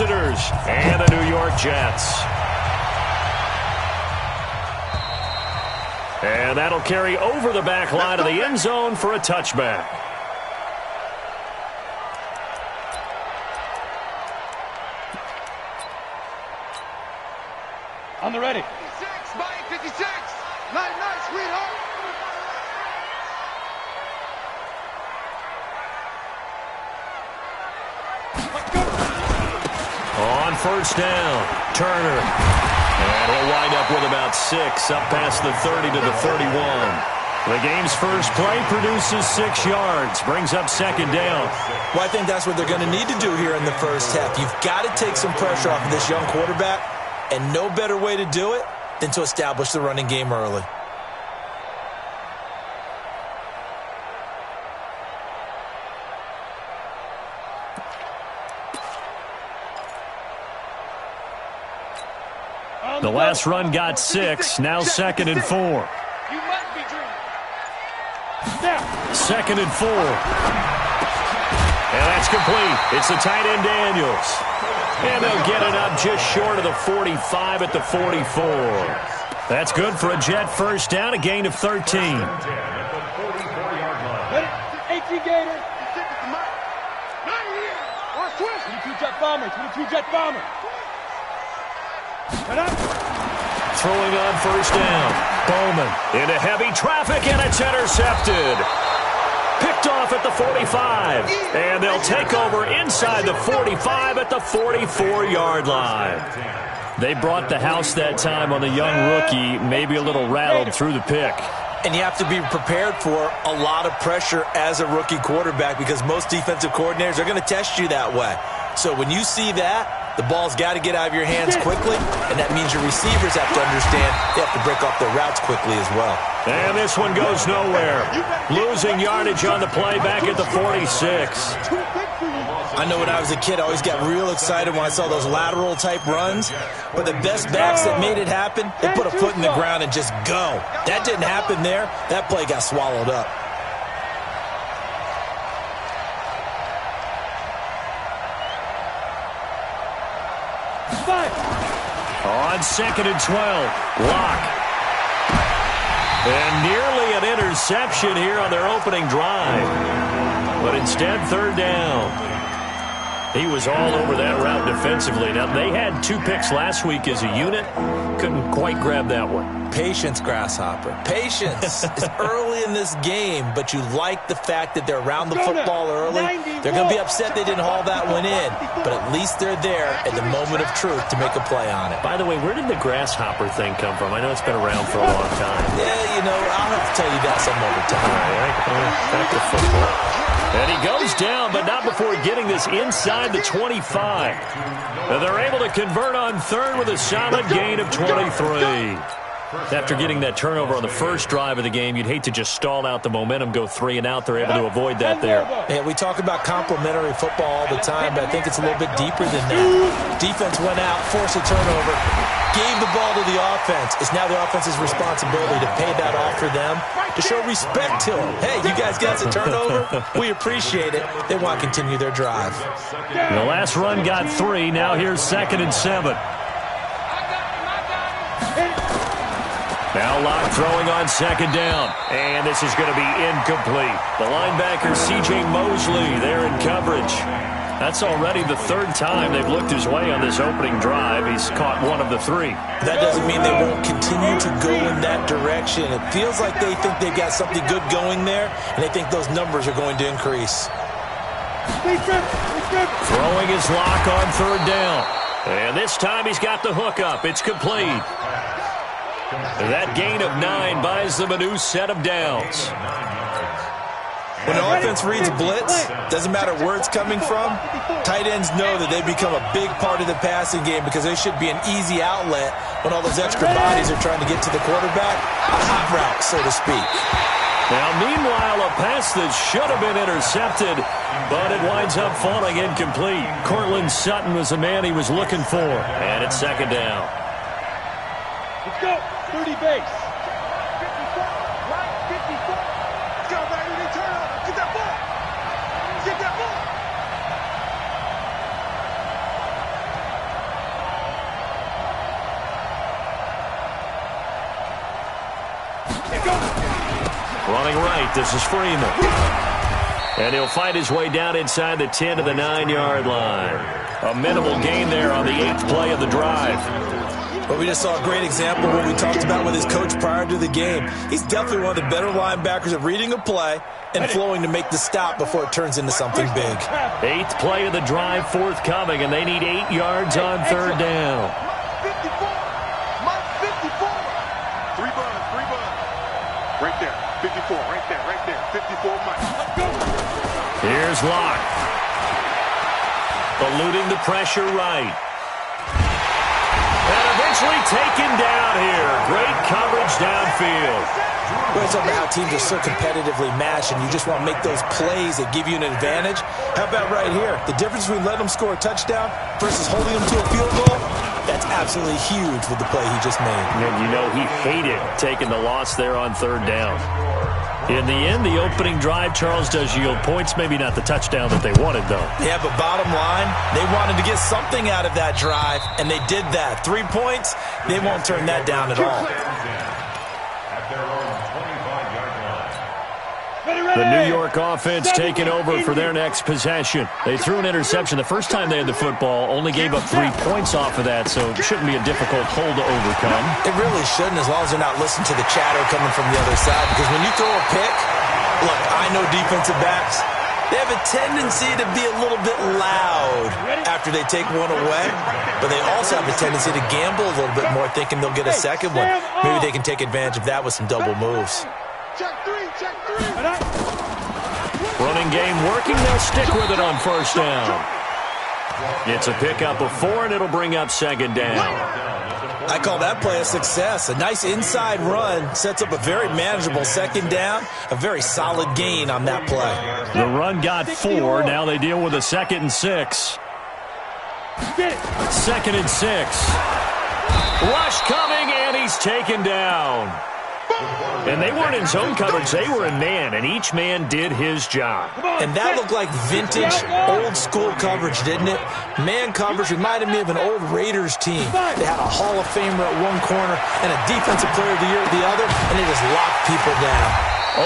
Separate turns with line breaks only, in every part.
visitors and the New York Jets. And that'll carry over the back line of the end zone for a touchback.
On the ready.
56, Mike, 56. Night, sweetheart.
On first down, Turner. And he'll wind up with about 6, up past the 30 to the 31. The game's first play produces 6 yards, brings up second down.
Well, I think that's what they're going to need to do here in the first half. You've got to take some pressure off of this young quarterback, and no better way to do it than to establish the running game early.
The last run got 6, now 2nd and 4.
You must be dreaming.
2nd and 4. And that's complete. It's the tight end Daniels. And they'll get it up just short of the 45 at the 44. That's good for a Jet first down, a gain of 13.
18 Gators. 22 Jet Bombers. 22 Jet Bombers.
Throwing on first down. Bowman into heavy traffic, and it's intercepted. Picked off at the 45. And they'll take over inside the 45 at the 44-yard line. They brought the house that time on the young rookie, maybe a little rattled through the pick.
And you have to be prepared for a lot of pressure as a rookie quarterback because most defensive coordinators are going to test you that way. So when you see that, the ball's got to get out of your hands quickly, and that means your receivers have to understand they have to break off their routes quickly as well.
And this one goes nowhere. Losing yardage on the play back at the 46.
I know when I was a kid, I always got real excited when I saw those lateral-type runs. But the best backs that made it happen, they put a foot in the ground and just go. That didn't happen there. That play got swallowed up.
On 2nd and 12, Locke. And nearly an interception here on their opening drive. But instead, 3rd down. He was all over that route defensively. Now, they had 2 picks last week as a unit. Couldn't quite grab that one.
Patience, Grasshopper. Patience. It's early in this game, but you like the fact that they're around the football early. They're going to be upset they didn't haul that one in, but at least they're there at the moment of truth to make a play on it.
By the way, where did the Grasshopper thing come from? I know it's been around for a long time.
Yeah, you know, I'll have to tell you that some other time.
All right, back to football. And he goes down, but not before getting this inside the 25. And they're able to convert on 3rd with a solid gain of 23. After getting that turnover on the first drive of the game, you'd hate to just stall out the momentum, go 3 and out. They're able to avoid that there.
Yeah, we talk about complementary football all the time, but I think it's a little bit deeper than that. Defense went out, forced a turnover, gave the ball to the offense. It's now the offense's responsibility to pay that off for them, to show respect to them. Hey, you guys got the turnover? We appreciate it. They want to continue their drive.
The last run got 3. Now here's 2nd and 7. Now Locke throwing on 2nd down. And this is going to be incomplete. The linebacker, C.J. Mosley, there in coverage. That's already the 3rd time they've looked his way on this opening drive. He's caught 1 of the 3.
That doesn't mean they won't continue to go in that direction. It feels like they think they've got something good going there, and they think those numbers are going to increase.
Throwing his Locke on 3rd down. And this time he's got the hook up. It's complete. That gain of 9 buys them a new set of downs.
When an offense reads blitz, doesn't matter where it's coming from, tight ends know that they become a big part of the passing game because they should be an easy outlet when all those extra bodies are trying to get to the quarterback. A hot route, so to speak.
Now, meanwhile, a pass that should have been intercepted, but it winds up falling incomplete. Cortland Sutton was the man he was looking for, and it's 2nd down.
Let's go. 30 base. 54.
Right, 54. Let's go, baby. They turn over. Get that ball. Get that ball.
Running right, this is Freeman. And he'll fight his way down inside the 10 to the 9-yard line. A minimal gain there on the 8th play of the drive.
But we just saw a great example of what we talked about with his coach prior to the game. He's definitely one of the better linebackers at reading a play and flowing to make the stop before it turns into something big.
8th play of the drive forthcoming, and they need 8 yards on 3rd down.
3 buns. Right there, 54, right there, 54 Mike.
Here's Locke. Eluding the pressure right. And eventually taken down here. Great coverage downfield.
We're talking about how teams are so competitively matched, and you just want to make those plays that give you an advantage. How about right here? The difference between letting them score a touchdown versus holding them to a field goal, that's absolutely huge with the play he just made.
And you know he hated taking the loss there on 3rd down. In the end, the opening drive, Charles, does yield points. Maybe not the touchdown that they wanted, though.
Yeah, but bottom line, they wanted to get something out of that drive, and they did that. 3 points, they won't turn that down at all.
The New York offense taking over for their next possession. They threw an interception the first time they had the football, only gave up 3 points off of that, so it shouldn't be a difficult hole to overcome.
It really shouldn't, as long as they're not listening to the chatter coming from the other side, because when you throw a pick, look, I know defensive backs, they have a tendency to be a little bit loud after they take one away, but they also have a tendency to gamble a little bit more, thinking they'll get a second one. Maybe they can take advantage of that with some double moves.
Check three.
Running game working. They'll stick with it on 1st down. It's a pickup of 4, and it'll bring up 2nd down.
I call that play a success. A nice inside run sets up a very manageable 2nd down. A very solid gain on that play.
The run got 4. Now they deal with a 2nd and 6. 2nd and 6. Rush coming, and he's taken down. And they weren't in zone coverage. They were in man, and each man did his job.
And that looked like vintage, old-school coverage, didn't it? Man coverage reminded me of an old Raiders team. They had a Hall of Famer at one corner and a Defensive Player of the Year at the other, and they just locked people down.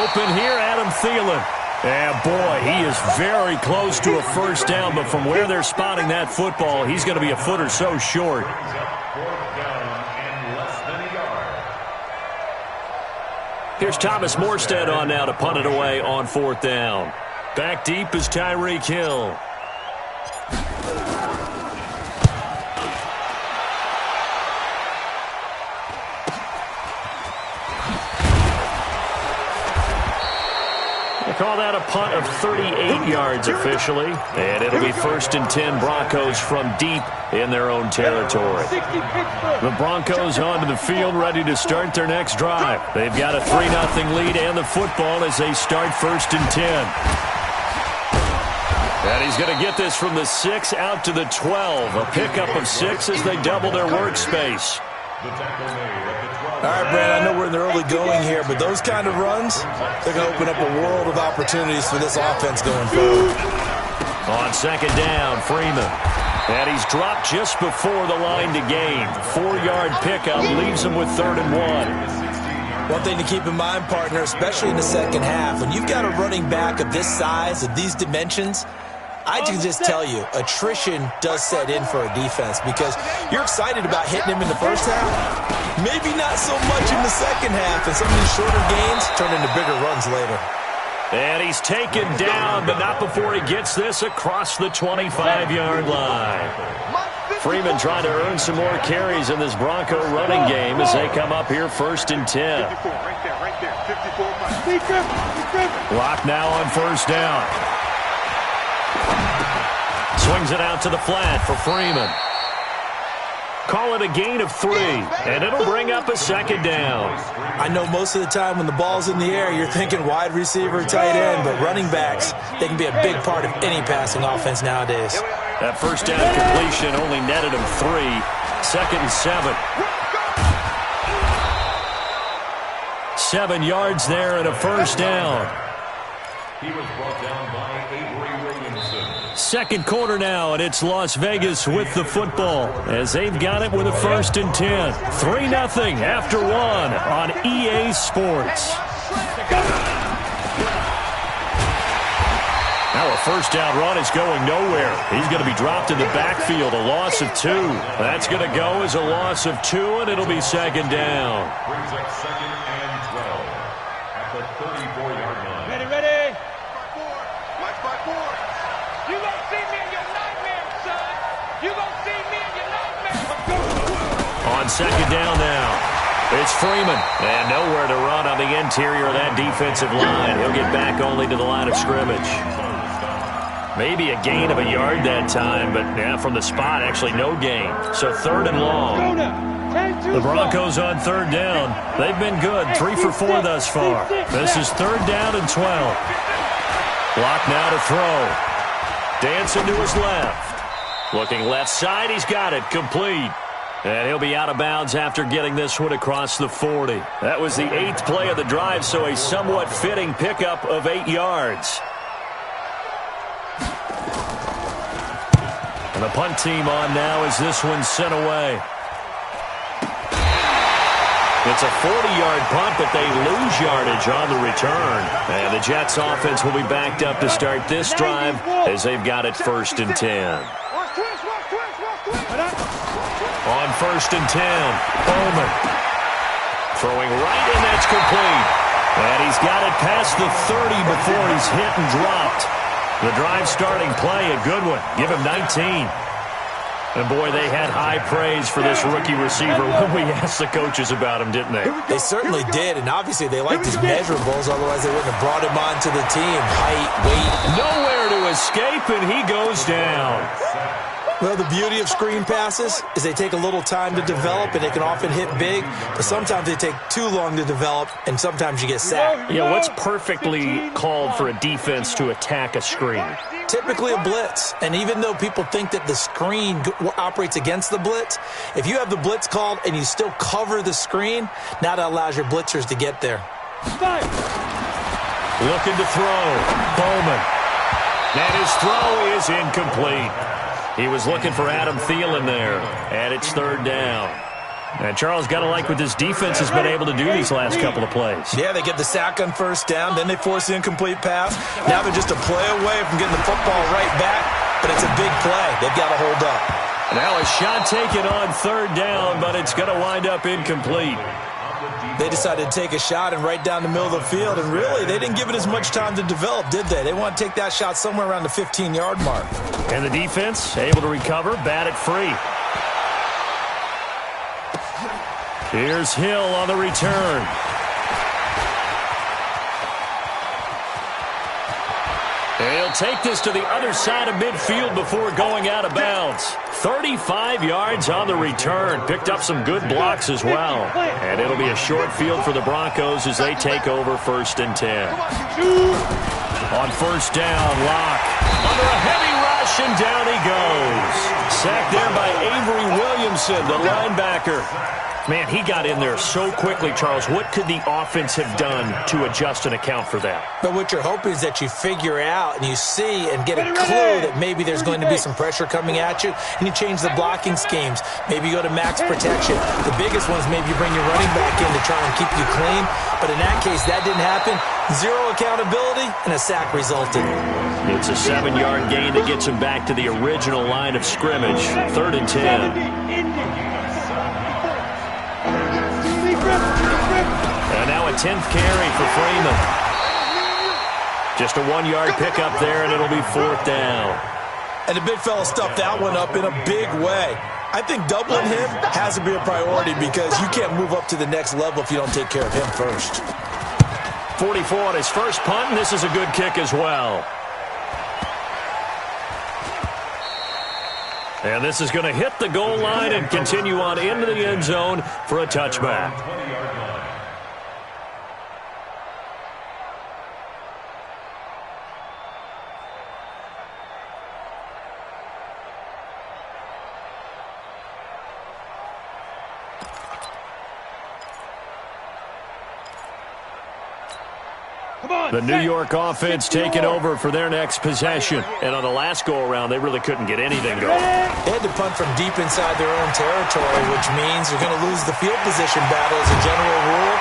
Open here, Adam Thielen. And boy, he is very close to a 1st down, but from where they're spotting that football, he's going to be a foot or so short. Here's Thomas Morstead on now to punt it away on 4th down. Back deep is Tyreek Hill. They call that a punt of 38 yards officially, and it'll be 1st and 10 Broncos from deep in their own territory. The Broncos onto the field ready to start their next drive. They've got a 3-0 lead and the football as they start 1st and 10. And he's going to get this from the 6 out to the 12. A pickup of 6 as they double their workspace.
All right, Brad, I know we're in the early going here, but those kind of runs, they're going to open up a world of opportunities for this offense going forward.
On 2nd down, Freeman. And he's dropped just before the line to gain. 4-yard pickup leaves him with 3rd and 1.
One thing to keep in mind, partner, especially in the second half, when you've got a running back of this size, of these dimensions, I can just tell you, attrition does set in for a defense because you're excited about hitting him in the first half. Maybe not so much in the second half, and some of these shorter gains turn into bigger runs later.
And he's taken down, but not before he gets this across the 25-yard line. Freeman trying to earn some more carries in this Bronco running game as they come up here 1st and 10. Lock now on 1st down. Swings it out to the flat for Freeman. Call it a gain of 3, and it'll bring up a 2nd down.
I know most of the time when the ball's in the air, you're thinking wide receiver, tight end, but running backs, they can be a big part of any passing offense nowadays.
That 1st down completion only netted him 3. 2nd and 7. 7 yards there and a 1st down. He was brought down by Avery Williamson. 2nd quarter now, and it's Las Vegas with the football as they've got it with a 1st and 10. 3-0 after 1 on EA Sports. first down run is going nowhere. He's going to be dropped in the backfield, a loss of 2. That's going to go as a loss of 2, and it'll be second down.
Brings up second and 12 at the 34-yard line.
Ready.
Watch by 4.
You gonna see me in your nightmare, son. You gonna see me in your nightmare.
On second down now. It's Freeman, and nowhere to run on the interior of that defensive line. He'll get back only to the line of scrimmage. Maybe a gain of a yard that time, but yeah, from the spot, actually no gain. So third and long. The Broncos on third down. They've been good, 3 for 4 thus far. This is third down and 12. Block now to throw. Dancing to his left. Looking left side, he's got it, complete. And he'll be out of bounds after getting this one across the 40. That was the 8th play of the drive, so a somewhat fitting pickup of 8 yards. And the punt team on now as this one's sent away. It's a 40-yard punt, but they lose yardage on the return. And the Jets offense will be backed up to start this drive as they've got it first and 10. On first and 10, Bowman. Throwing right, and that's complete. And he's got it past the 30 before he's hit and dropped. The drive starting play, a good one. Give him 19. And, boy, they had high praise for this rookie receiver when we asked the coaches about him, didn't they?
They certainly did, and obviously they liked his measurables, otherwise they wouldn't have brought him onto the team. Height, weight.
Nowhere to escape, and he goes down.
Well, the beauty of screen passes is they take a little time to develop, and they can often hit big, but sometimes they take too long to develop, and sometimes you get sacked.
Yeah, what's perfectly called for a defense to attack a screen?
Typically a blitz, and even though people think that the screen operates against the blitz, if you have the blitz called and you still cover the screen, now that allows your blitzers to get there.
Looking to throw, Bowman. And his throw is incomplete. He was looking for Adam Thielen there, and it's third down. And Charles, got to like what this defense has been able to do these last couple of plays.
Yeah, they get the sack on first down, then they force the incomplete pass. Now they're just a play away from getting the football right back, but it's a big play. They've got to hold up.
Now a shot taken on third down, but it's going to wind up incomplete.
They decided to take a shot and right down the middle of the field, and really, they didn't give it as much time to develop, did they? They want to take that shot somewhere around the 15-yard mark.
And the defense able to recover, bat it free. Here's Hill on the return. And he'll take this to the other side of midfield before going out of bounds. 35 yards on the return. Picked up some good blocks as well. And it'll be a short field for the Broncos as they take over first and 10. On first down, Locke. Under a heavy rush, and down he goes. Sacked there by Avery Williamson, the linebacker. Man, he got in there so quickly, Charles. What could the offense have done to adjust and account for that?
But what you're hoping is that you figure out and you see and get a clue that maybe there's going to be some pressure coming at you, and you change the blocking schemes. Maybe you go to max protection. The biggest one is maybe you bring your running back in to try and keep you clean. But in that case, that didn't happen. Zero accountability, and a sack resulted.
It's a 7-yard gain that gets him back to the original line of scrimmage. Third and 10. And now a 10th carry for Freeman. Just a 1-yard pickup there, and it'll be fourth down.
And the big fella stuffed that one up in a big way. I think doubling him has to be a priority because you can't move up to the next level if you don't take care of him first.
44 on his first punt, and this is a good kick as well. And this is going to hit the goal line and continue on into the end zone for a touchback. The New York offense taking over for their next possession. And on the last go-around, they really couldn't get anything going.
They had to punt from deep inside their own territory, which means they're going to lose the field position battle as a general rule.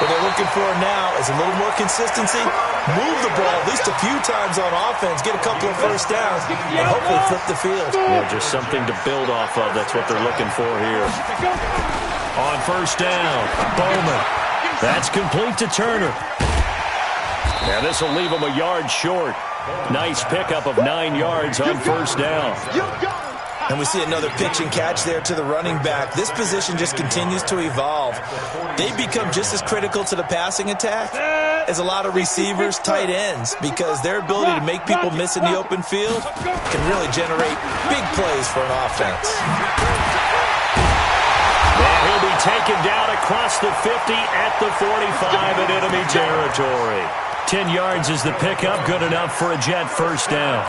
What they're looking for now is a little more consistency, move the ball at least a few times on offense, get a couple of first downs, and hopefully flip the field.
Yeah, just something to build off of. That's what they're looking for here. On first down, Bowman. That's complete to Turner. Now this will leave him a yard short. Nice pickup of 9 yards on first down.
And we see another pitch and catch there to the running back. This position just continues to evolve. They become just as critical to the passing attack as a lot of receivers, tight ends, because their ability to make people miss in the open field can really generate big plays for an offense.
And he'll be taken down across the 50 at the 45 in enemy territory. 10 yards is the pickup, good enough for a Jet first down.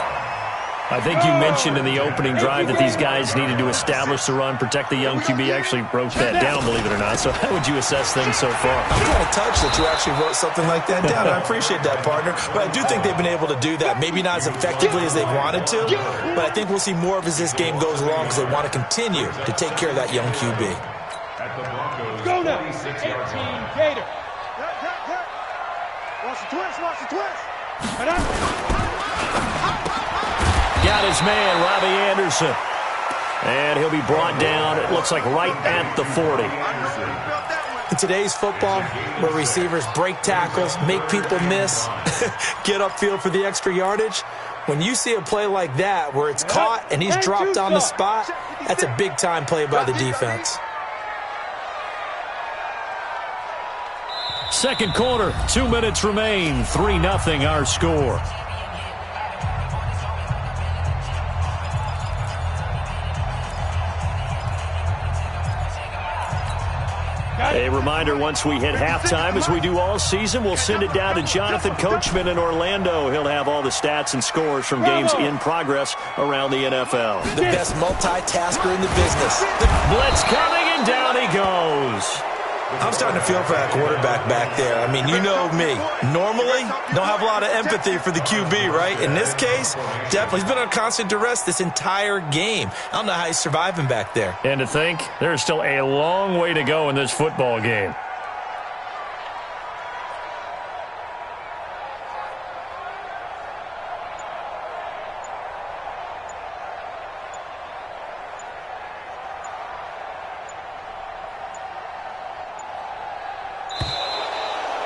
I think you mentioned in the opening drive that these guys needed to establish the run, protect the young QB. Actually wrote that down, believe it or not. So how would you assess things so far?
I'm kind of touched that you actually wrote something like that down. I appreciate that, partner. But I do think they've been able to do that. Maybe not as effectively as they wanted to, but I think we'll see more of as this game goes along because they want to continue to take care of that young QB.
Go now. 18 Gator.
Watch the twist, watch the twist.
Got his man, Robbie Anderson. And he'll be brought down, it looks like right at the 40.
In today's football, where receivers break tackles, make people miss, get upfield for the extra yardage, when you see a play like that where it's caught and he's dropped on the spot, that's a big-time play by the defense.
Second quarter, 2 minutes remain, 3-0 our score. A reminder, once we hit halftime, as we do all season, we'll send it down to Jonathan Coachman in Orlando. He'll have all the stats and scores from games in progress around the NFL.
The best multitasker in the business.
Blitz coming, and down he goes.
I'm starting to feel for that quarterback back there. I mean, you know me. Normally, don't have a lot of empathy for the QB, right? In this case, definitely. He's been on constant duress this entire game. I don't know how he's surviving back there.
And to think, there's still a long way to go in this football game.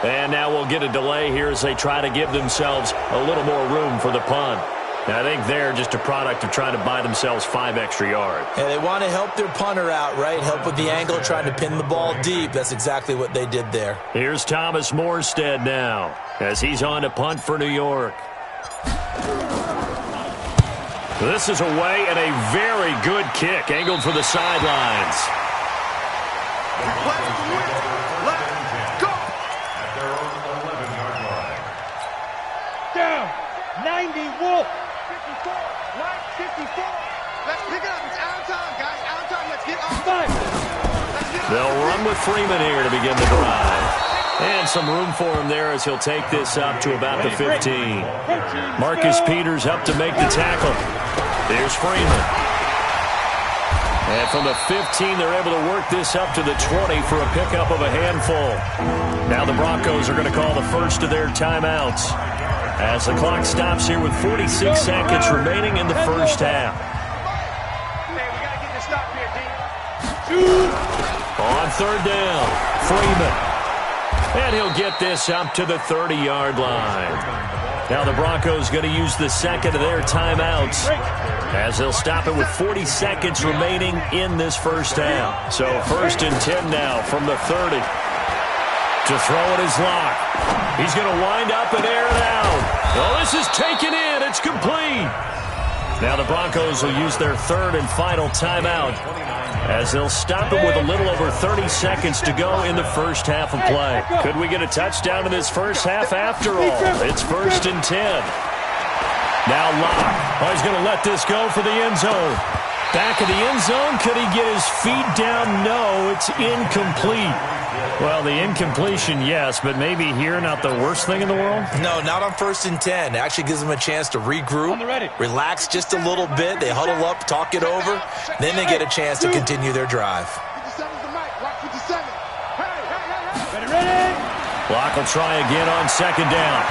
And now we'll get a delay here as they try to give themselves a little more room for the punt. Now, I think they're just a product of trying to buy themselves 5 extra yards.
And they want to help their punter out, right? Help with the angle, trying to pin the ball deep. That's exactly what they did there.
Here's Thomas Morstead now as he's on to punt for New York. This is away and a very good kick, angled for the sidelines.
Down. 90 Wolf.
54, right, 54. Let's pick it up. It's out of time, guys. Out of time. Let's get on.
They'll run with Freeman here to begin the drive. And some room for him there as he'll take this up to about the 15. Marcus Peters up to make the tackle. There's Freeman. And from the 15, they're able to work this up to the 20 for a pickup of a handful. Now the Broncos are going to call the first of their timeouts as the clock stops here with 46 seconds remaining in the first half.
Hey, we got to get this stop here, D.
On third down, Freeman. And he'll get this up to the 30-yard line. Now the Broncos going to use the second of their timeouts as they'll stop it with 40 seconds remaining in this first half. So 1st and 10 now from the 30. To throw it is Locke. He's going to wind up and air it out. Well, this is taken in. It's complete. Now the Broncos will use their third and final timeout as they'll stop it with a little over 30 seconds to go in the first half of play. Could we get a touchdown in this first half after all? It's 1st and 10. Now Locke. Oh, he's going to let this go for the end zone. Back of the end zone. Could he get his feet down? No, it's incomplete. Well, the incompletion, yes, but maybe here not the worst thing in the world?
No, not on 1st and 10. It actually gives them a chance to regroup, relax just a little bit. They huddle up, talk it over. Then they get a chance to continue their drive.
57's the mic. Watch 57. Hey.
Ready?
Clock will try again on second down.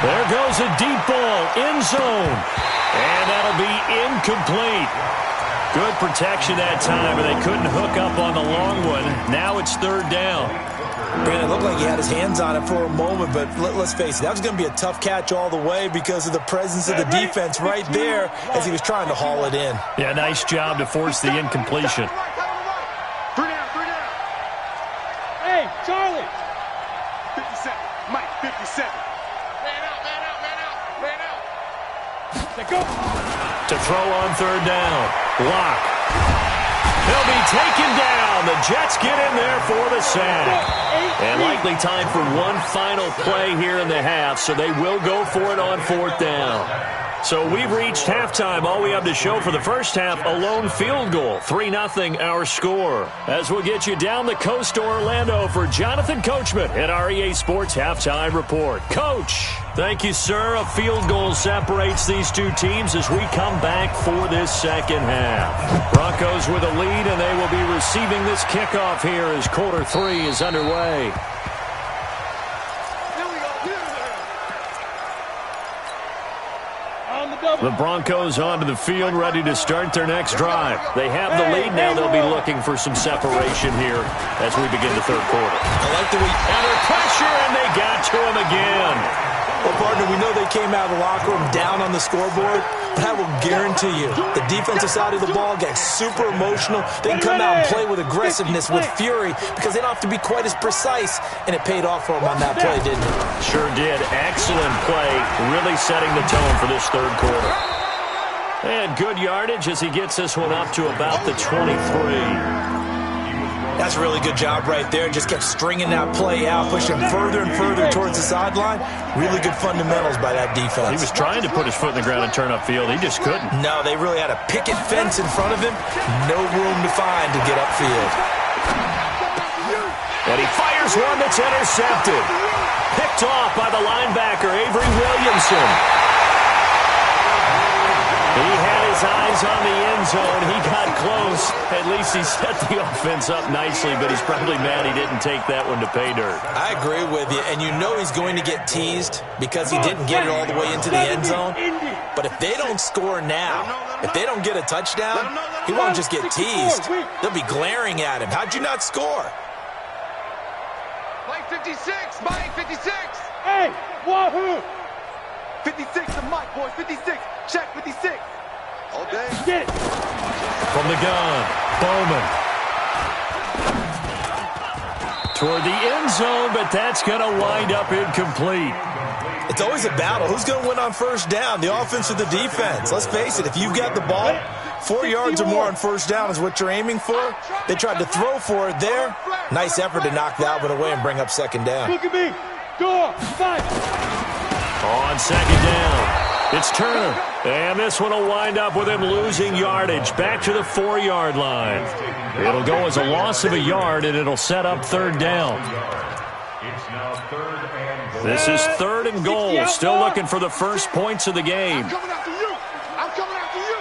There goes a deep ball, end zone. And that'll be incomplete. Good protection that time, but they couldn't hook up on the long one. Now it's third down.
Brandon, it looked like he had his hands on it for a moment, but let's face it, that was going to be a tough catch all the way because of the presence of the defense right there as he was trying to haul it in.
Yeah, nice job to force the incompletion.
3 down, 3 down.
Hey, Charlie.
57. Mike, 57.
Man out, man out, man out, man out. Let's go.
To throw on third down. Block. They'll be taken down. The Jets get in there for the sack. And likely time for one final play here in the half, so they will go for it on fourth down. So we've reached halftime. All we have to show for the first half, a lone field goal. 3-0 our score. As we'll get you down the coast to Orlando for Jonathan Coachman at our EA Sports Halftime Report. Coach, thank you, sir. A field goal separates these two teams as we come back for this second half. Broncos with a lead, and they will be receiving this kickoff here as quarter 3 is underway. The Broncos onto the field, ready to start their next drive. They have the lead now. They'll be looking for some separation here as we begin the third quarter.
I like the way
under pressure, and they got to him again.
Well, partner, we know they came out of the locker room down on the scoreboard, but I will guarantee you the defensive side of the ball gets super emotional. They can come out and play with aggressiveness, with fury, because they don't have to be quite as precise, and it paid off for them on that play, didn't it?
Sure did. Excellent play, really setting the tone for this third quarter. And good yardage as he gets this one up to about the 23.
That's a really good job right there. Just kept stringing that play out, pushing further and further towards the sideline. Really good fundamentals by that defense.
He was trying to put his foot in the ground and turn upfield. He just couldn't.
No, they really had a picket fence in front of him. No room to find to get upfield.
And he fires one that's intercepted. Picked off by the linebacker, Avery Williamson. He had his eyes on the end zone. He got close. At least he set the offense up nicely, but he's probably mad he didn't take that one to pay dirt.
I agree with you, and you know he's going to get teased because he didn't get it all the way into the end zone. But if they don't score now, if they don't get a touchdown, he won't just get teased. They'll be glaring at him. How'd you not score?
Mike 56, Mike 56. Hey, wahoo!
56 to Mike, boys. 56. Check 56. All day.
Get it.
From the gun, Bowman. Toward the end zone, but that's going to wind up incomplete.
It's always a battle. Who's going to win on first down, the offense or the defense? Let's face it, if you've got the ball, 4 yards or more on first down is what you're aiming for. They tried to throw for it there. Nice effort to knock that one away and bring up second down.
Look at me. Go, fight.
On second down, it's Turner. And this one will wind up with him losing yardage back to the 4-yard line. It'll go as a loss of a yard, and it'll set up third down.
It's now third and goal.
This is third and goal. Still looking for the first points of the game.
I'm coming after you. I'm coming after you.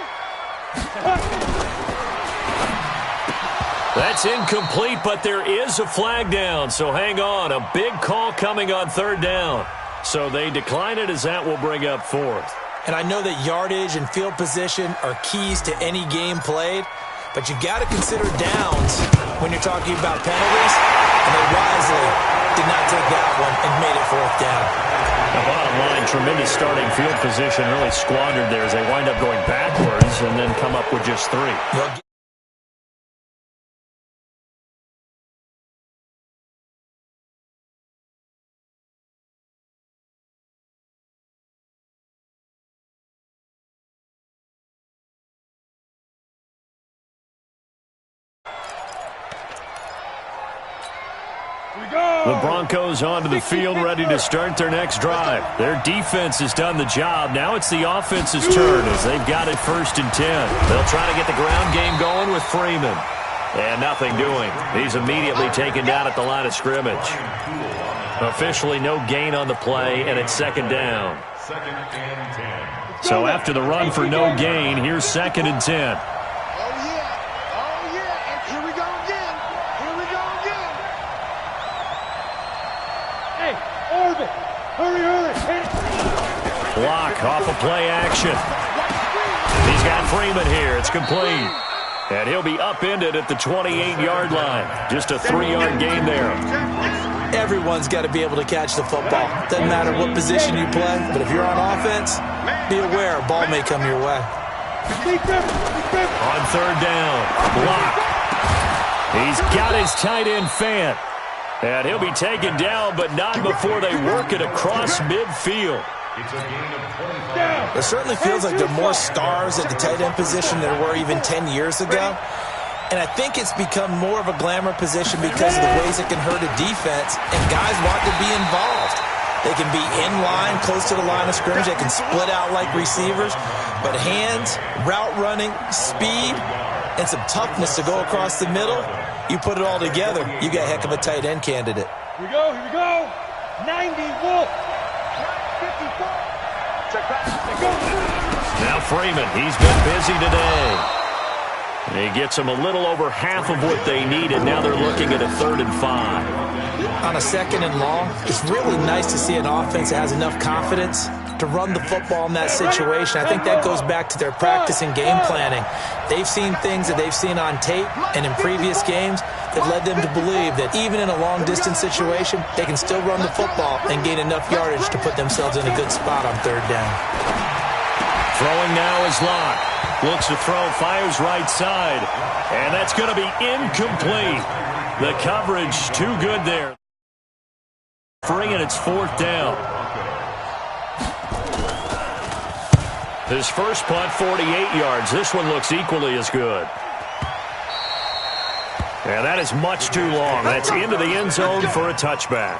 That's incomplete, but there is a flag down, so hang on. A big call coming on third down. So they decline it as that will bring up fourth.
And I know that yardage and field position are keys to any game played, but you've got to consider downs when you're talking about penalties, and they wisely did not take that one and made it fourth down.
The bottom line, tremendous starting field position, really squandered there as they wind up going backwards and then come up with just 3. The Broncos onto the field, ready to start their next drive. Their defense has done the job. Now it's the offense's turn as they've got it 1st and 10. They'll try to get the ground game going with Freeman. And nothing doing. He's immediately taken down at the line of scrimmage. Officially no gain on the play, and it's second down.
Second and 10.
So after the run for no gain, here's 2nd and 10. Block off of play action. He's got Freeman here. It's complete. And he'll be upended at the 28-yard line. Just a 3-yard gain there.
Everyone's got to be able to catch the football. Doesn't matter what position you play, but if you're on offense, be aware a ball may come your way.
On third down, block. He's got his tight end Fant. And he'll be taken down, but not before they work it across midfield.
It certainly feels like there are more stars at the tight end position than there were even 10 years ago. And I think it's become more of a glamour position because of the ways it can hurt a defense, and guys want to be involved. They can be in line, close to the line of scrimmage. They can split out like receivers. But hands, route running, speed, and some toughness to go across the middle, you put it all together, you got a heck of a tight end candidate.
Here we go. 90 Wolf. 54. Check back.
Now Freeman, he's been busy today. He gets them a little over half of what they needed. Now they're looking at a 3rd and 5.
On a 2nd and long, it's really nice to see an offense that has enough confidence to run the football in that situation. I think that goes back to their practice and game planning. They've seen things that they've seen on tape and in previous games that led them to believe that even in a long-distance situation, they can still run the football and gain enough yardage to put themselves in a good spot on 3rd down.
Throwing now is Locke. Looks to throw, fires right side. And that's going to be incomplete. The coverage too good there. Free, and it's 4th down. His first punt, 48 yards. This one looks equally as good. And that is much too long. That's into the end zone for a touchback.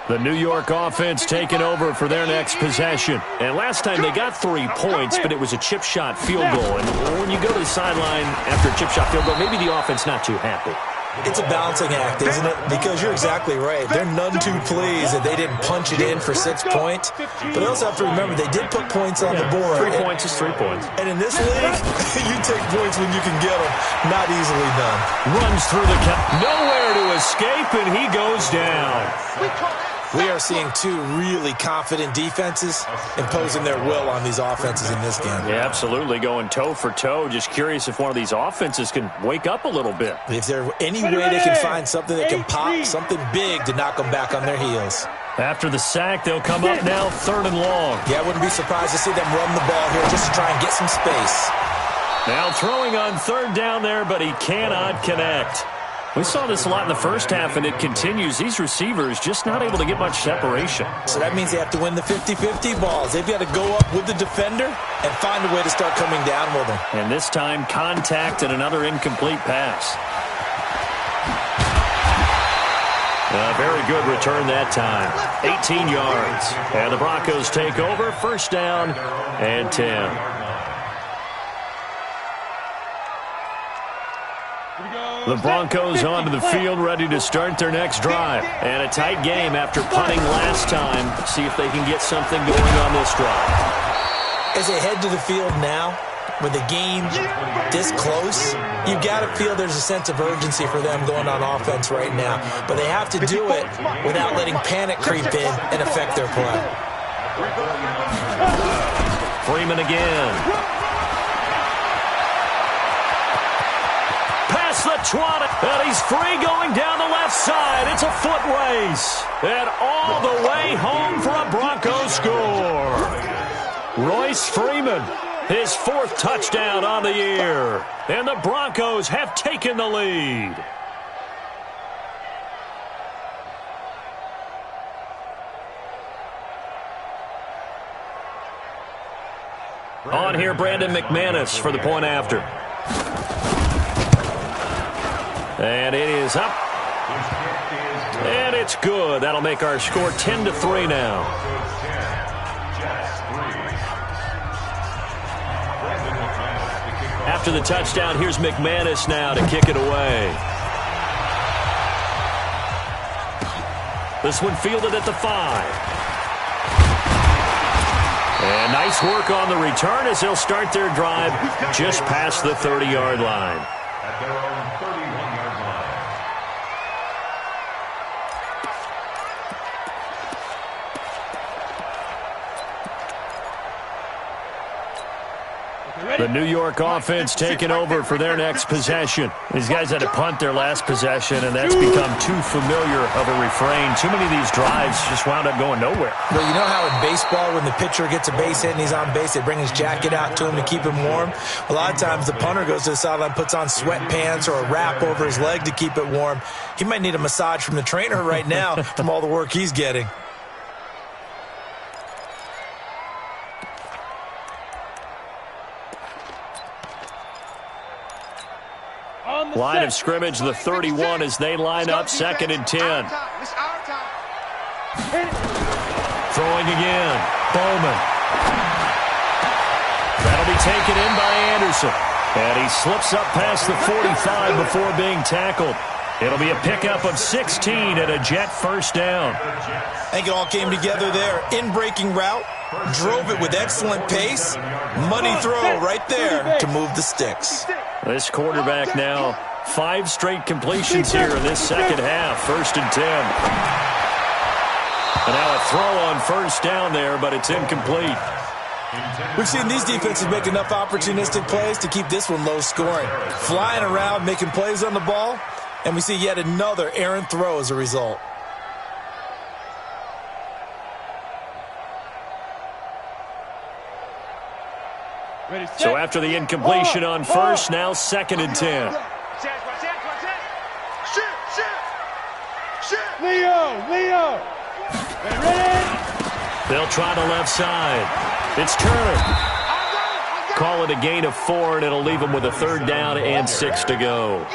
The New York offense taking over for their next possession. And last time they got 3 points, but it was a chip shot field goal. And when you go to the sideline after a chip shot field goal, maybe the offense not too happy.
It's a balancing act, isn't it? Because you're exactly right. They're none too pleased that they didn't punch it in for 6 points. But they also have to remember they did put points on the board.
3 points is 3 points.
And in this league, you take points when you can get them. Not easily done.
Runs through the cap. Nowhere to escape, and he goes down.
We are seeing 2 really confident defenses imposing their will on these offenses in this game.
Yeah, absolutely. Going toe for toe. Just curious if one of these offenses can wake up a little bit.
If there's any way they can find something that can pop, something big to knock them back on their heels.
After the sack, they'll come up now 3rd and long.
Yeah, I wouldn't be surprised to see them run the ball here just to try and get some space.
Now throwing on 3rd down there, but he cannot connect. We saw this a lot in the first half, and it continues. These receivers just not able to get much separation.
So that means they have to win the 50-50 balls. They've got to go up with the defender and find a way to start coming down with them.
And this time, contact and another incomplete pass. A very good return that time. 18 yards. And the Broncos take over. 1st down and 10. The Broncos onto the field, ready to start their next drive. And a tight game after punting last time. See if they can get something going on this drive.
As they head to the field now, with the game this close, you got to feel there's a sense of urgency for them going on offense right now. But they have to do it without letting panic creep in and affect their play.
Freeman again. The 20, and he's free going down the left side. It's a foot race, and all the way home for a Broncos score. Royce Freeman, his 4th touchdown on the year, and the Broncos have taken the lead. On here, Brandon McManus for the point after. And it is up. And it's good. That'll make our score 10-3 now. After the touchdown, here's McManus now to kick it away. This one fielded at the 5. And nice work on the return as they'll start their drive just past the 30-yard line.
At their own 31-yard line.
The New York offense taking over for their next possession. These guys had to punt their last possession, and that's become too familiar of a refrain. Too many of these drives just wound up going nowhere.
Well, you know how in baseball, when the pitcher gets a base hit and he's on base, they bring his jacket out to him to keep him warm? A lot of times the punter goes to the sideline, puts on sweatpants or a wrap over his leg to keep it warm. He might need a massage from the trainer right now from all the work he's getting.
Line of scrimmage, the 31 as they line up, 2nd and 10. Throwing again. Bowman. That'll be taken in by Anderson. And he slips up past the 45 before being tackled. It'll be a pickup of 16 and a Jet first down.
I think it all came together there. In-breaking route, drove it with excellent pace. Money throw right there to move the sticks.
This quarterback now, 5 straight completions here in this second half. 1st and 10. And now a throw on first down there, but it's incomplete.
We've seen these defenses make enough opportunistic plays to keep this one low scoring. Flying around, making plays on the ball, and we see yet another errant throw as a result.
So after the incompletion on first, now 2nd and 10.
Leo. Ready?
They'll try the left side. It's Turner. Call it a gain of 4, and it'll leave them with a 3rd down and 6 to go.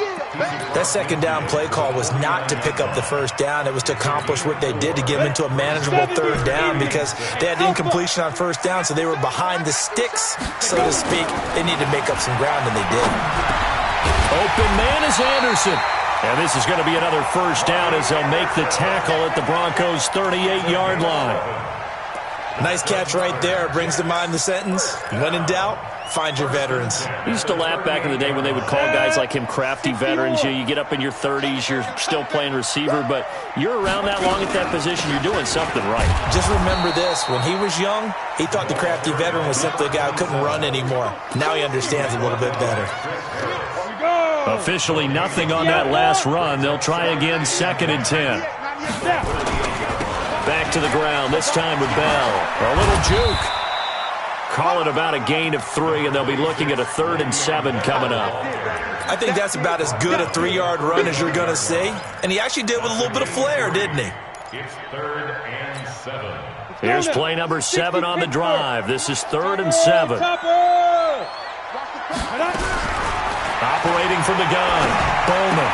That 2nd down play call was not to pick up the 1st down. It was to accomplish what they did, to get them into a manageable 3rd down, because they had incompletion on 1st down, so they were behind the sticks, so to speak. They needed to make up some ground, and they did.
Open man is Anderson. And this is going to be another 1st down as they'll make the tackle at the Broncos' 38-yard line.
Nice catch right there. Brings to mind the sentence, when in doubt, find your veterans.
I used to laugh back in the day when they would call guys like him crafty veterans. You get up in your 30s, you're still playing receiver, but you're around that long at that position, you're doing something right.
Just remember this. When he was young, he thought the crafty veteran was simply a guy who couldn't run anymore. Now he understands a little bit better.
Officially nothing on that last run. They'll try again, 2nd and 10. Back to the ground, this time with Bell. A little juke. Call it about a gain of 3, and they'll be looking at a 3rd and 7 coming up.
I think that's about as good a 3-yard run as you're going to see. And he actually did with a little bit of flair, didn't he?
It's 3rd and 7.
Here's play number 7 on the drive. This is 3rd and 7. Operating from the gun, Bowman.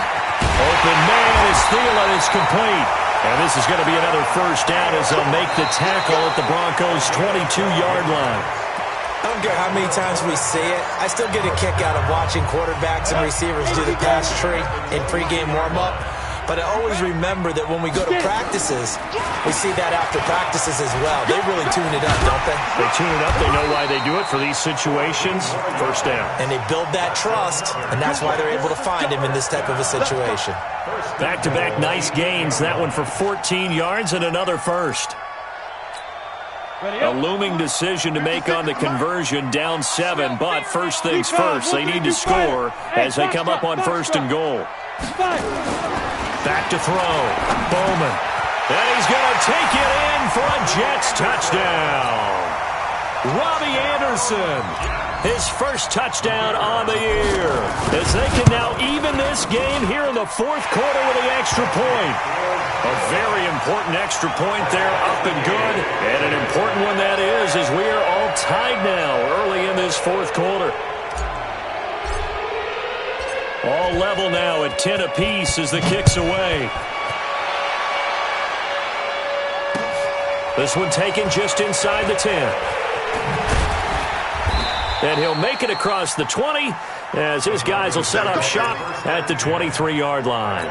Open man is Thielen. It's complete. And this is going to be another 1st down as they'll make the tackle at the Broncos' 22-yard line.
I don't care how many times we see it. I still get a kick out of watching quarterbacks and receivers do the pass tree in pregame warm-up. But I always remember that when we go to practices, we see that after practices as well. They really tune it up, don't they?
They tune it up. They know why they do it for these situations. 1st down.
And they build that trust, and that's why they're able to find him in this type of a situation.
Back-to-back nice gains. That one for 14 yards and another 1st. A looming decision to make on the conversion, down 7, but first things first, they need to score as they come up on 1st and goal. Back to throw, Bowman, and he's going to take it in for a Jets touchdown. Robbie Anderson, his first touchdown on the year, as they can now even this game here in the 4th quarter with the extra point. A very important extra point there, up and good, and an important one that is, as we are all tied now early in this 4th quarter. All level now at 10 apiece as the kick's away. This one taken just inside the 10. And he'll make it across the 20 as his guys will set up shop at the 23-yard line.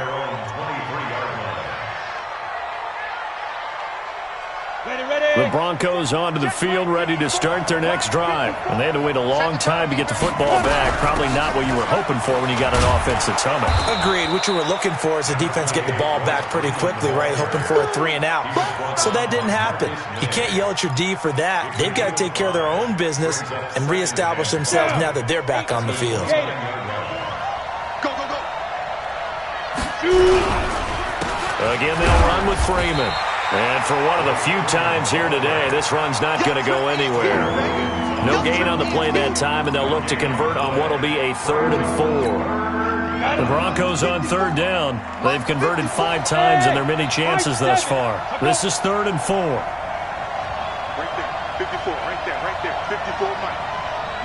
The Broncos onto the field, ready to start their next drive. And they had to wait a long time to get the football back. Probably not what you were hoping for when you got an offense that's humming.
Agreed. What you were looking for is the defense get the ball back pretty quickly, right? Hoping for a 3 and out. So that didn't happen. You can't yell at your D for that. They've got to take care of their own business and reestablish themselves now that they're back on the field.
Go, go, go.
Again, they'll run with Freeman. And for one of the few times here today, this run's not going to go anywhere. No gain on the play that time, and they'll look to convert on what will be a 3rd and 4. The Broncos on 3rd down. They've converted 5 times in their many chances thus far. This is 3rd and 4.
Right there. 54. Right there. Right there. 54, Mike.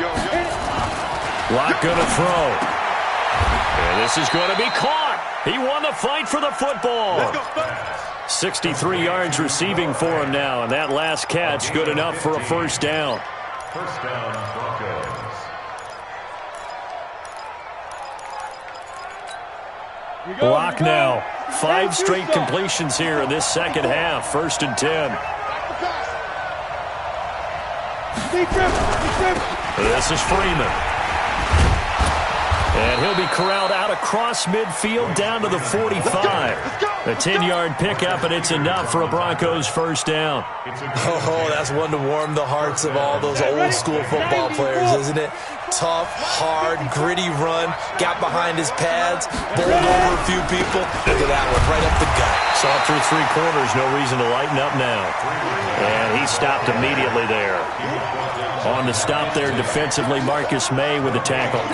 Yo, yo.
Lock going to throw. And this is going to be caught. He won the fight for the football.
Let's go, Spurs.
63 yards receiving for him now, and that last catch good enough for a first down.
First down, Broncos.
Block now. 5 straight completions here in this second half. 1st and 10. This is Freeman. And he'll be corralled out across midfield down to the 45. A 10-yard pickup, and it's enough for a Broncos first down.
Oh, that's one to warm the hearts of all those old-school football players, isn't it? Tough, hard, gritty run. Got behind his pads, bowled over a few people. Look at that one, right up the gut.
Saw through 3 quarters, no reason to lighten up now. And he stopped immediately there. On the stop there defensively, Marcus May with the tackle.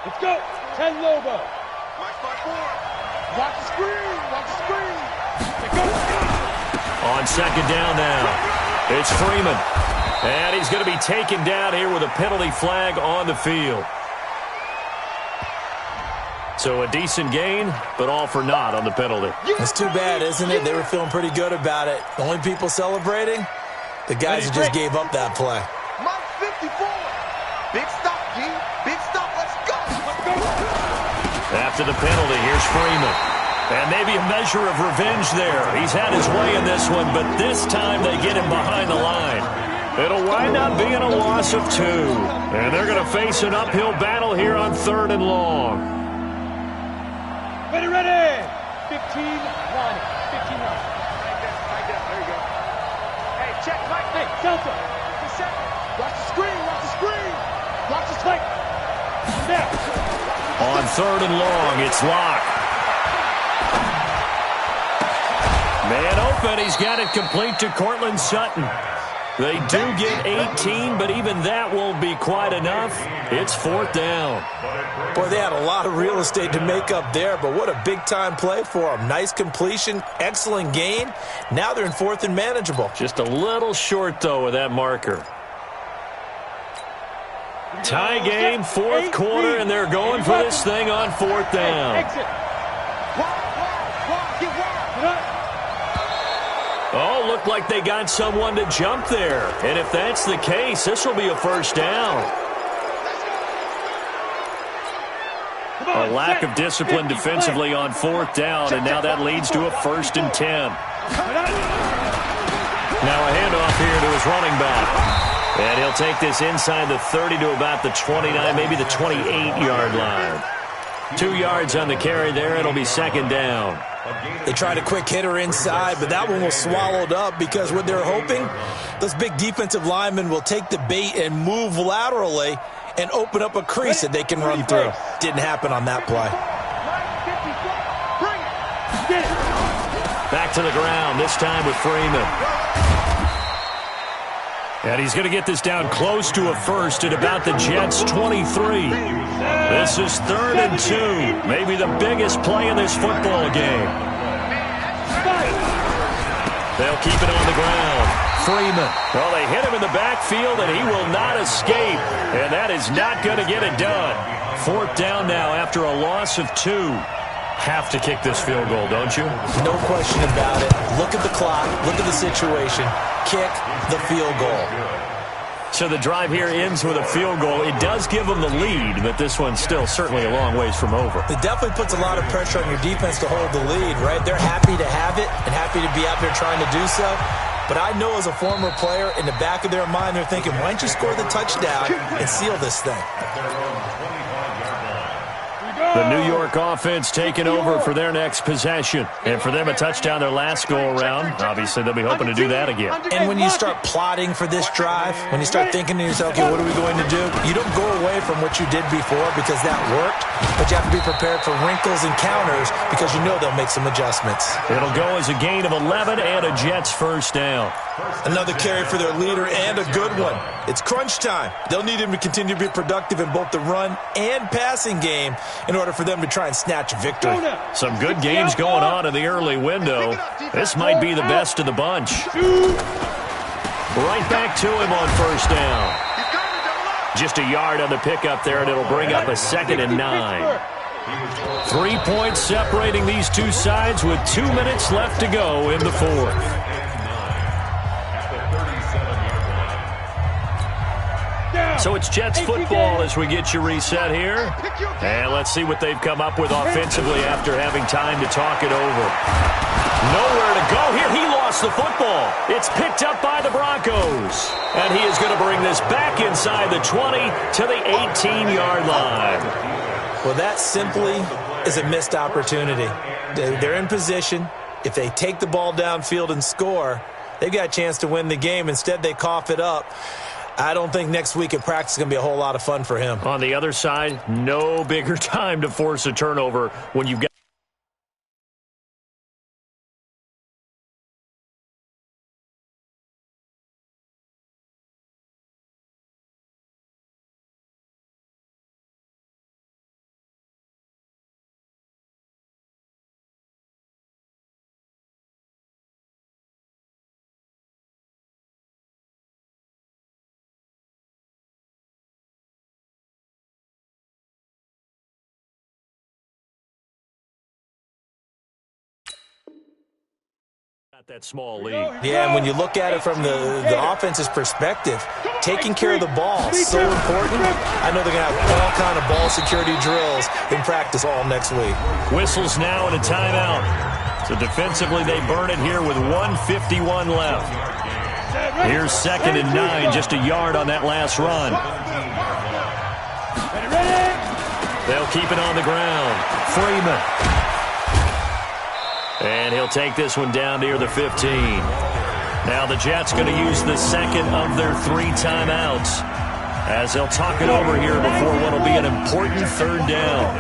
Let's go. 10 Lobo.
Mike, my board.
Watch the screen. Watch the screen. Let's go.
On 2nd down now, it's Freeman. And he's going to be taken down here with a penalty flag on the field. So a decent gain, but all for naught on the penalty.
It's too bad, isn't it? They were feeling pretty good about it. The only people celebrating? The guys who just gave up that play.
Mike 54. Big stop, G. Big stop. Let's go. Let's go.
After the penalty, here's Freeman. And maybe a measure of revenge there. He's had his way in this one, but this time they get him behind the line. It'll wind up being a loss of 2. And they're going to face an uphill battle here on 3rd and long.
Ready, ready. 15 Ronnie. 15 Ronnie.
Like that. There you go. Hey, check, Mike.
Hey, Delta.
Watch the screen. Watch the screen.
Watch the spike. Now.
On 3rd and long, it's Locke. Man open, he's got it complete to Cortland Sutton. They do get 18, but even that won't be quite enough. It's 4th down.
Boy, they had a lot of real estate to make up there, but what a big-time play for them. Nice completion, excellent gain. Now they're in 4th and manageable.
Just a little short, though, with that marker. Tie game, 4th quarter, and they're going for this thing on 4th down.
Exit.
Get wild.
Oh, looked like they got someone to jump there. And if that's the case, this will be a first down. A lack of discipline defensively on 4th down, and now that leads to a 1st and 10. Now a handoff here to his running back. And he'll take this inside the 30 to about the 29, maybe the 28-yard line. 2 yards on the carry there. It'll be 2nd down.
They tried a quick hitter inside, but that one was swallowed up because what they're hoping, those big defensive linemen will take the bait and move laterally and open up a crease that they can run through. Didn't happen on that play.
Back to the ground, this time with Freeman. And he's going to get this down close to a first at about the Jets' 23. This is 3rd and 2. Maybe the biggest play in this football game. They'll keep it on the ground. Freeman. Well, they hit him in the backfield, and he will not escape. And that is not going to get it done. 4th down now after a loss of 2. have to kick this field goal, don't you?
No question about it. Look at the clock. Look at the situation. Kick the field goal.
So the drive here ends with a field goal. It does give them the lead, but this one's still certainly a long ways from over.
It definitely puts a lot of pressure on your defense to hold the lead, right? They're happy to have it and happy to be out there trying to do so. But I know as a former player, in the back of their mind, they're thinking, why don't you score the touchdown and seal this thing?
The New York offense taking over for their next possession. And for them, a touchdown their last go-around. Obviously, they'll be hoping to do that again.
And when you start plotting for this drive, when you start thinking to yourself, okay, what are we going to do? You don't go away from what you did before because that worked, but you have to be prepared for wrinkles and counters because you know they'll make some adjustments.
It'll go as a gain of 11 and a Jets first down.
Another carry for their leader and a good one. It's crunch time. They'll need him to continue to be productive in both the run and passing game in order for them to try and snatch a victory.
Some good games going on in the early window. This might be the best of the bunch. Right back to him on first down. Just a yard on the pickup there, and it'll bring up a 2nd and 9. 3 points separating these two sides with 2 minutes left to go in the fourth. So it's Jets football as we get you reset here. And let's see what they've come up with offensively after having time to talk it over. Nowhere to go here. He lost the football. It's picked up by the Broncos. And he is going to bring this back inside the 20 to the 18-yard line.
Well, that simply is a missed opportunity. They're in position. If they take the ball downfield and score, they've got a chance to win the game. Instead, they cough it up. I don't think next week at practice is going to be a whole lot of fun for him.
On the other side, no bigger time to force a turnover when you've got that small lead.
Yeah, and when you look at it from the offense's perspective, taking care of the ball is so important. I know they're going to have all kind of ball security drills in practice all next week.
Whistles now and a timeout. So defensively, they burn it here with 1:51 left. Here's 2nd and 9, just a yard on that last run. They'll keep it on the ground. Freeman. And he'll take this one down near the 15. Now the Jets going to use the second of their 3 timeouts as they'll talk it over here before what will be an important 3rd down.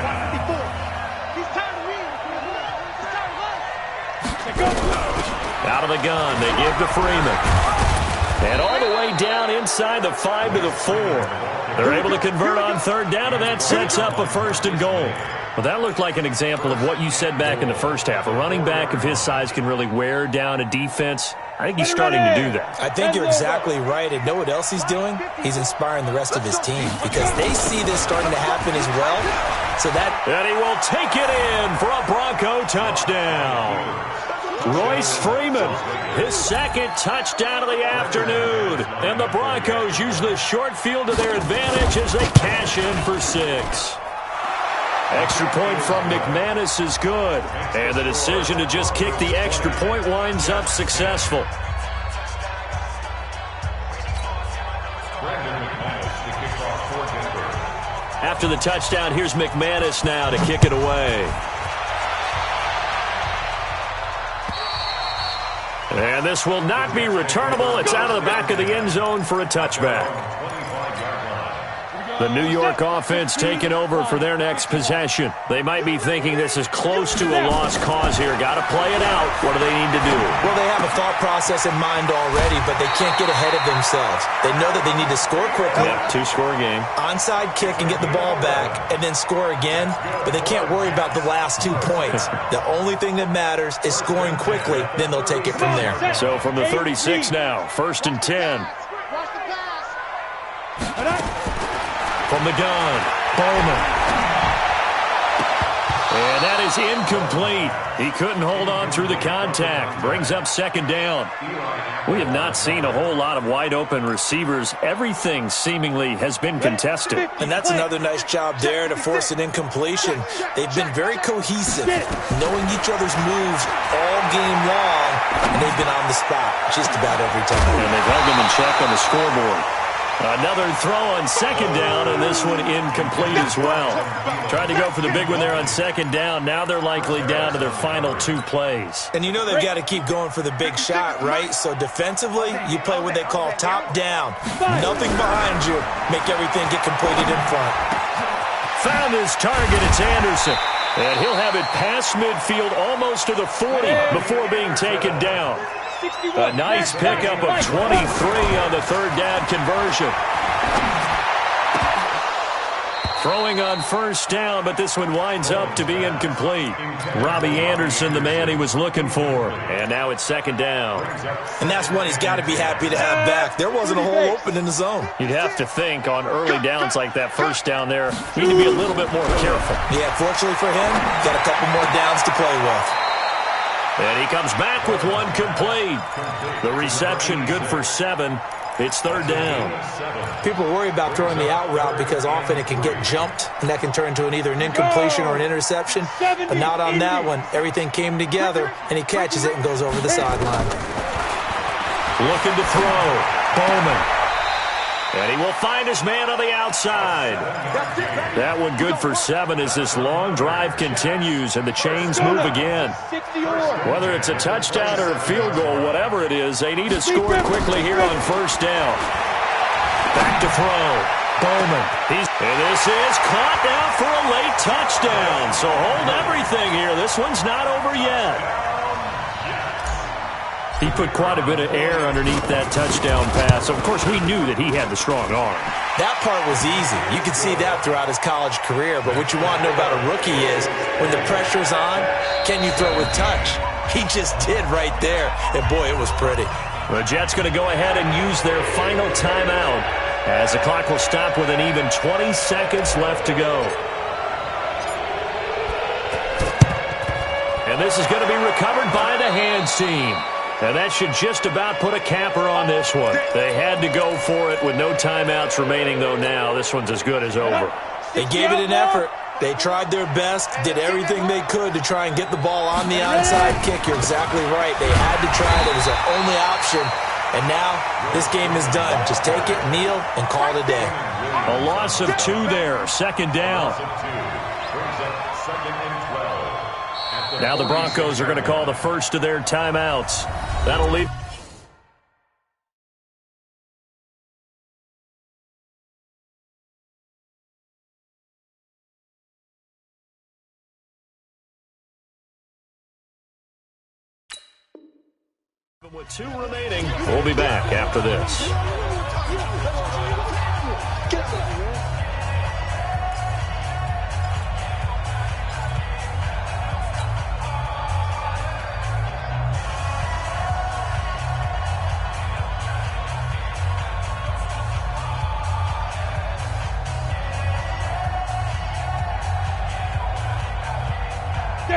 Out of the gun, they give to Freeman. And all the way down inside the 5 to the 4. They're able to convert on 3rd down, and that sets up a 1st and goal. Well, that looked like an example of what you said back in the first half. A running back of his size can really wear down a defense. I think he's starting to do that.
I think you're exactly right. And know what else he's doing? He's inspiring the rest of his team because they see this starting to happen as well. So that...
And he will take it in for a Bronco touchdown. Royce Freeman, his 2nd touchdown of the afternoon. And the Broncos use the short field to their advantage as they cash in for 6. Extra point from McManus is good. And the decision to just kick the extra point winds up successful. After the touchdown, here's McManus now to kick it away. And this will not be returnable. It's out of the back of the end zone for a touchback. The New York offense taking over for their next possession. They might be thinking this is close to a lost cause here. Got to play it out. What do they need to do?
Well, they have a thought process in mind already, but they can't get ahead of themselves. They know that they need to score quickly.
Yeah, 2-score game.
Onside kick and get the ball back and then score again, but they can't worry about the last 2 points. The only thing that matters is scoring quickly, then they'll take it from there.
So from the 36 now, 1st and 10. From the gun, Bowman. And that is incomplete. He couldn't hold on through the contact. Brings up second down. We have not seen a whole lot of wide-open receivers. Everything seemingly has been contested.
And that's another nice job there to force an incompletion. They've been very cohesive, knowing each other's moves all game long, and they've been on the spot just about every time.
And they've held them in check on the scoreboard. Another throw on second down, and this one incomplete as well. Tried to go for the big one there on second down. Now they're likely down to their final 2 plays.
And you know they've got to keep going for the big shot, right? So defensively, you play what they call top down. Nothing behind you. Make everything get completed in front.
Found his target. It's Anderson. And he'll have it past midfield almost to the 40 before being taken down. A nice pickup of 23 on the third down conversion. Throwing on first down, but this one winds up to be incomplete. Robbie Anderson, the man he was looking for. And now it's second down.
And that's one he's got to be happy to have back. There wasn't a hole open in the zone.
You'd have to think on early downs like that first down there, you need to be a little bit more careful.
Yeah, fortunately for him, got a couple more downs to play with.
And he comes back with one complete. The reception good for 7. It's third down.
People worry about throwing the out route because often it can get jumped, and that can turn into either an incompletion or an interception. But not on that one. Everything came together, and he catches it and goes over the sideline.
Looking to throw. Bowman. And he will find his man on the outside. That one good for 7 as this long drive continues and the chains move again. Whether it's a touchdown or a field goal, whatever it is, they need to score quickly here on first down. Back to throw. Bowman. And this is caught now for a late touchdown. So hold everything here. This one's not over yet. He put quite a bit of air underneath that touchdown pass. Of course, we knew that he had the strong arm.
That part was easy. You could see that throughout his college career. But what you want to know about a rookie is when the pressure's on, can you throw with touch? He just did right there. And, boy, it was pretty.
The Jets going to go ahead and use their final timeout as the clock will stop with an even 20 seconds left to go. And this is going to be recovered by the hands team. And that should just about put a capper on this one. They had to go for it with no timeouts remaining, though now. This one's as good as over.
They gave it an effort. They tried their best, did everything they could to try and get the ball on the onside kick. You're exactly right. They had to try. That was their only option. And now this game is done. Just take it, kneel, and call it a day.
A loss of 2 there. Second down. Now the Broncos are going to call the first of their timeouts. That'll leave. With 2 remaining, we'll be back after this.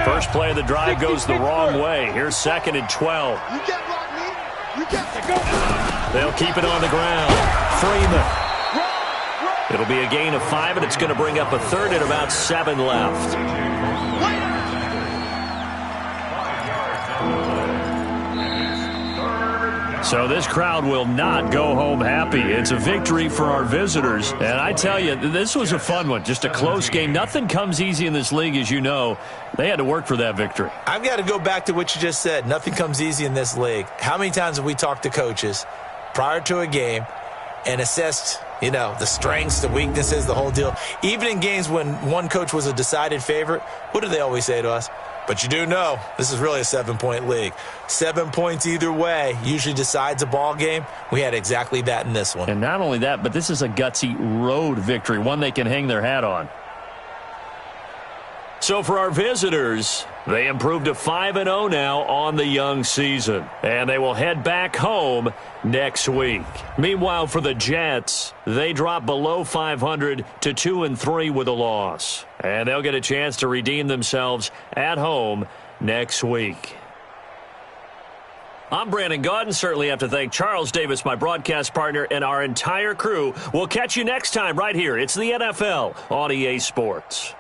First play of the drive goes the wrong way. Here's 2nd and 12.
You can't block me. You can't.
They'll keep it on the ground. Freeman. It'll be a gain of 5, and it's going to bring up a third and about 7 left. So this crowd will not go home happy. It's a victory for our visitors. And I tell you, this was a fun one. Just a close game. Nothing comes easy in this league, as you know. They had to work for that victory.
I've got to go back to what you just said. Nothing comes easy in this league. How many times have we talked to coaches prior to a game and assessed, you know, the strengths, the weaknesses, the whole deal? Even in games when one coach was a decided favorite, what do they always say to us? But you do know this is really a 7-point league. 7 points either way usually decides a ball game. We had exactly that in this one.
And not only that, but this is a gutsy road victory, one they can hang their hat on. So for our visitors, they improved to 5-0 now on the young season. And they will head back home next week. Meanwhile, for the Jets, they drop below 500 to 2-3 with a loss. And they'll get a chance to redeem themselves at home next week. I'm Brandon Gaudin. Certainly have to thank Charles Davis, my broadcast partner, and our entire crew. We'll catch you next time right here. It's the NFL on EA Sports.